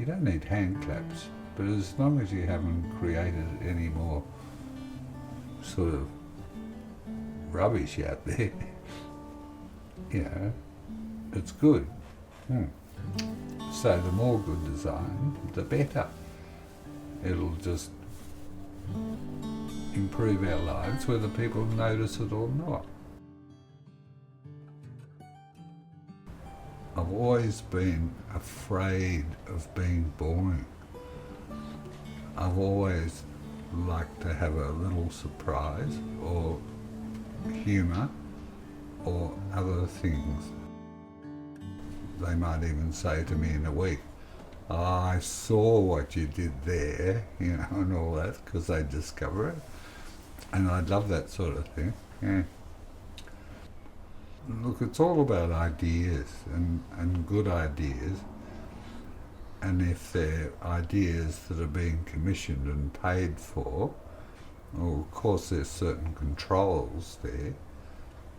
don't need hand claps, but as long as you haven't created any more sort of rubbish out there, you know, it's good. So the more good design, the better. It'll just improve our lives whether people notice it or not. I've always been afraid of being boring. I've always liked to have a little surprise or humour or other things. They might even say to me in a week, "Oh, I saw what you did there," you know, and all that, because they discover it. And I love that sort of thing, yeah. Look, it's all about ideas and good ideas. And if they're ideas that are being commissioned and paid for, well, of course there's certain controls there,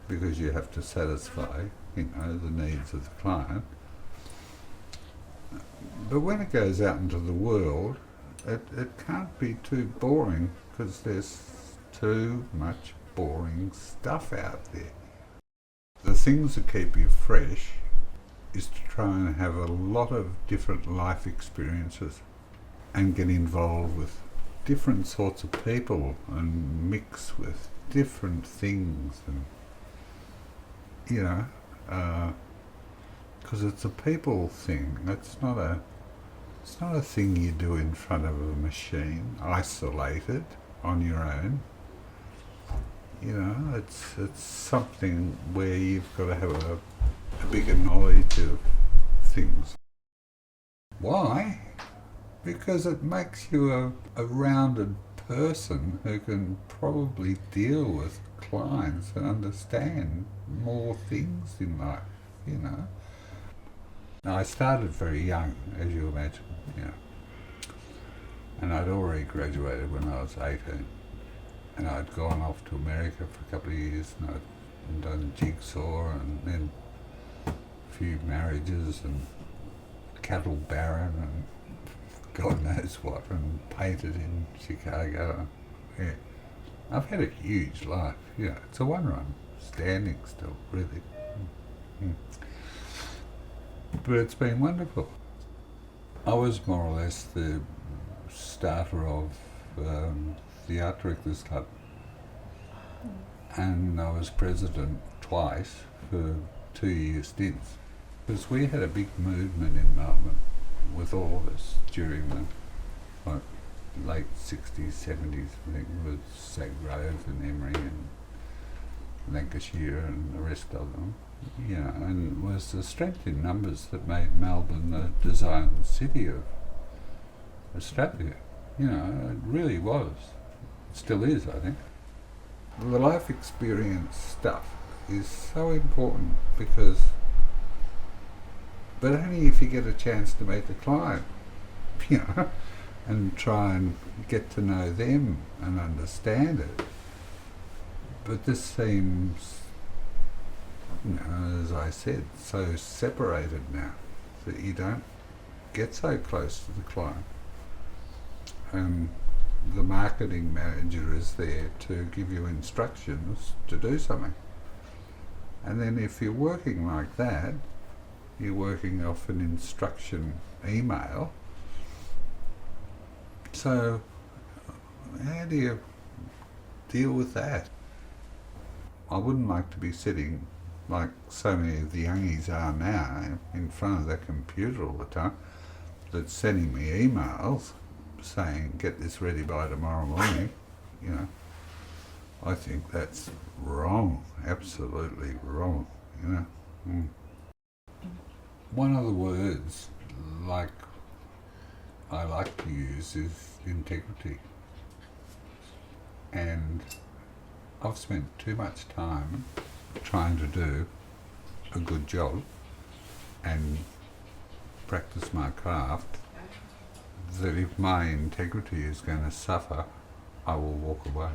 because you have to satisfy, you know, the needs of the client. But when it goes out into the world, it can't be too boring, because there's too much boring stuff out there. The things that keep you fresh is to try and have a lot of different life experiences and get involved with different sorts of people and mix with different things, and you know, because it's a people thing. It's not a thing you do in front of a machine, isolated on your own. You know, it's something where you've got to have a bigger knowledge of things. Why? Because it makes you a rounded person who can probably deal with clients and understand more things in life, you know. Now, I started very young, as you imagine, you know, and I'd already graduated when I was 18. And I'd gone off to America for a couple of years, and I'd done jigsaw and then a few marriages and cattle baron and God knows what, and painted in Chicago. Yeah, I've had a huge life. Yeah, it's a wonder I'm standing still, really. But it's been wonderful. I was more or less the starter of the Art Directors Club, and I was president twice for 2-year stints, because we had a big movement in Melbourne with all of us during the late 60s, 70s, I think, with Sagrove and Emery and Lancashire and the rest of them, you know, and it was the strength in numbers that made Melbourne the design city of Australia. You know, it really was. It still is, I think. The life experience stuff is so important, because, but only if you get a chance to meet the client, you know, and try and get to know them and understand it. But this seems, you know, as I said, so separated now that you don't get so close to the client. And the marketing manager is there to give you instructions to do something. And then if you're working like that, you're working off an instruction email. So how do you deal with that? I wouldn't like to be sitting, like so many of the youngies are now, in front of their computer all the time, that's sending me emails saying, "Get this ready by tomorrow morning." You know, I think that's wrong, absolutely wrong, you know. One of the words like I like to use is integrity. And I've spent too much time trying to do a good job and practice my craft, that if my integrity is going to suffer, I will walk away.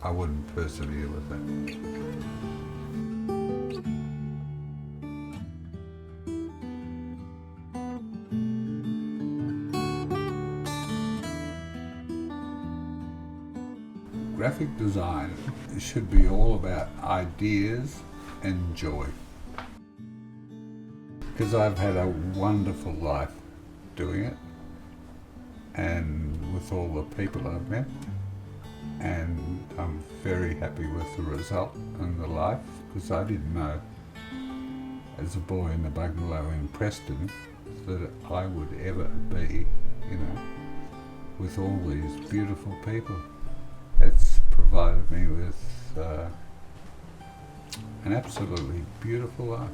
I wouldn't persevere with that. graphic design should be all about ideas and joy. Because I've had a wonderful life doing it, and with all the people I've met, and I'm very happy with the result and the life, because I didn't know as a boy in a bungalow in Preston that I would ever be, with all these beautiful people. It's provided me with an absolutely beautiful life.